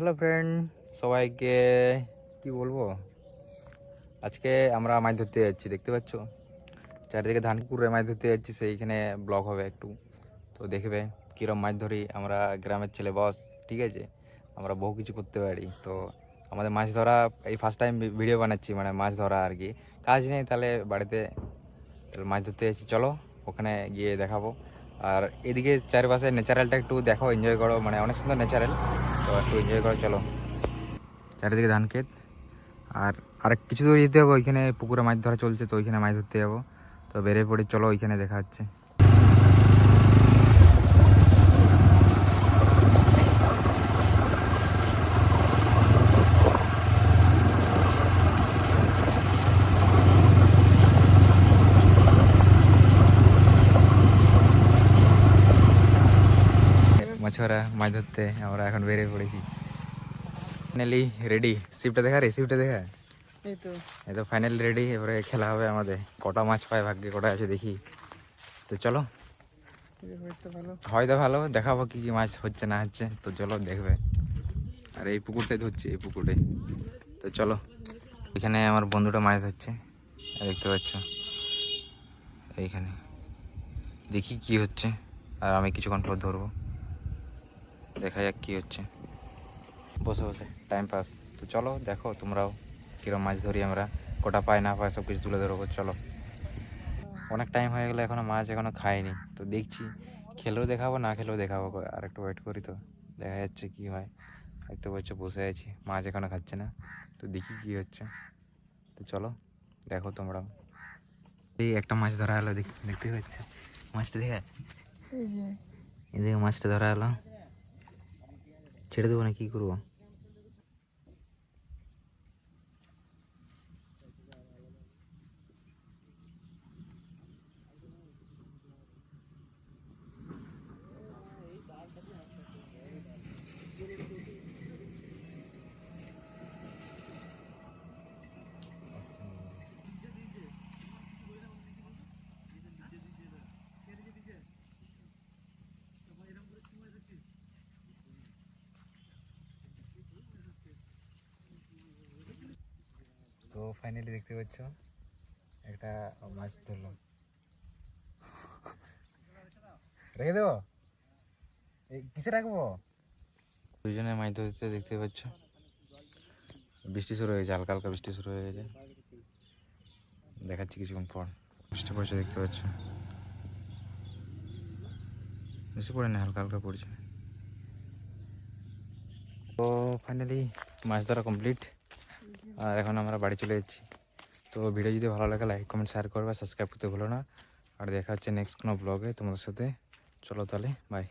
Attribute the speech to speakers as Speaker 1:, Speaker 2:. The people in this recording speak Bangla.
Speaker 1: হ্যালো ফ্রেন্ড, সবাইকে কি বলবো, আজকে আমরা মাছ ধরতে যাচ্ছি। দেখতে পাচ্ছ চারিদিকে ধান পুকুরে মাছ ধরতে যাচ্ছি, সেইখানে ব্লগ হবে একটু। তো দেখবে কীরকম মাছ ধরি আমরা, গ্রামের ছেলে বস, ঠিক আছে। আমরা বহু কিছু করতে পারি। তো আমাদের মাছ ধরা এই ফার্স্ট টাইম ভিডিও বানাচ্ছি, মানে মাছ ধরা আর কি। কাজ নেই তাহলে বাড়িতে, তাহলে মাছ ধরতে যাচ্ছি, চলো ওখানে গিয়ে দেখাবো। আর এদিকে চারপাশে ন্যাচারালটা একটু দেখো, এনজয় করো, মানে অনেক সুন্দর ন্যাচারাল, তো একটু এনজয় করো। চলো, চারিদিকে ধান ক্ষেত, আর আরেক কিছু দূর যেতে হবে, ওইখানে পুকুরে মাছ ধরা চলছে, তো ওইখানে মাছ ধরতে যাবো। তো বেরিয়ে পড়ি, চলো ওইখানে দেখা হচ্ছে। মাছরা মাছ ধরতে আমরা এখন বেরিয়ে পড়েছি, ফাইনালি রেডি। শিপটা দেখা, রেসিপিটা দেখা, এই তো ফাইনালি রেডি। এবারে খেলা হবে আমাদের, কটা মাছ পায় ভাগ্যে কটা আছে দেখি। তো চলো, হয়তো ভালো দেখাবো কি কি মাছ হচ্ছে না হচ্ছে, তো চলো দেখবে। আর এই পুকুরটাই ধরছি, এই পুকুরটাই। তো চলো, এখানে আমার বন্ধুটা মাছ ধরছে, দেখতে পাচ্ছ এইখানে। দেখি কি হচ্ছে, আর আমি কিছুক্ষণ পর ধরবো, দেখা যাক কি হচ্ছে। বসে বসে টাইম পাস। তো চলো দেখো তোমরাও কীরকম মাছ ধরি আমরা, কটা পায় না পায় সব কিছু তুলে ধরবো। চলো, অনেক টাইম হয়ে গেলো, এখনও মাছ এখনও খাইনি। তো দেখছি, খেলেও দেখাবো, না খেলেও দেখাবো, আর একটু ওয়েট করি, তো দেখা যাচ্ছে কি হয়। দেখতে পাচ্ছ বসে আছি, মাছ এখনও খাচ্ছে না, তো দেখি কি হচ্ছে। তো চলো দেখো তোমরাও। এই একটা মাছ ধরা হলো, দেখতে পাচ্ছ মাছটা, দেখা এদিকে মাছটা ধরা হলো। ছেড়ে দেবো না কি করবো। তো ফাইনালি দেখতে পাচ্ছ একটা মাছ ধরলাম। রেখে দেবো, কিসে রাখবো। দুজনে মাছ ধরতে, দেখতে পাচ্ছ বৃষ্টি শুরু হয়ে গেছে, হালকা হালকা বৃষ্টি শুরু হয়ে গেছে। দেখাচ্ছি কিছুক্ষণ পর। বৃষ্টি পড়ছে, দেখতে পাচ্ছ, বেশি পড়ে না, হালকা হালকা পড়ছে। তো ফাইনালি মাছ ধরা কমপ্লিট, আর এখন আমরা বাড়ি চলে যাচ্ছি। তো ভিডিও যদি ভালো লাগে লাইক কমেন্ট শেয়ার করবে, সাবস্ক্রাইব করতে ভুলো না। আর দেখা হচ্ছে নেক্সট কোনো ব্লগে তোমাদের সাথে। চলো তাহলে, বাই।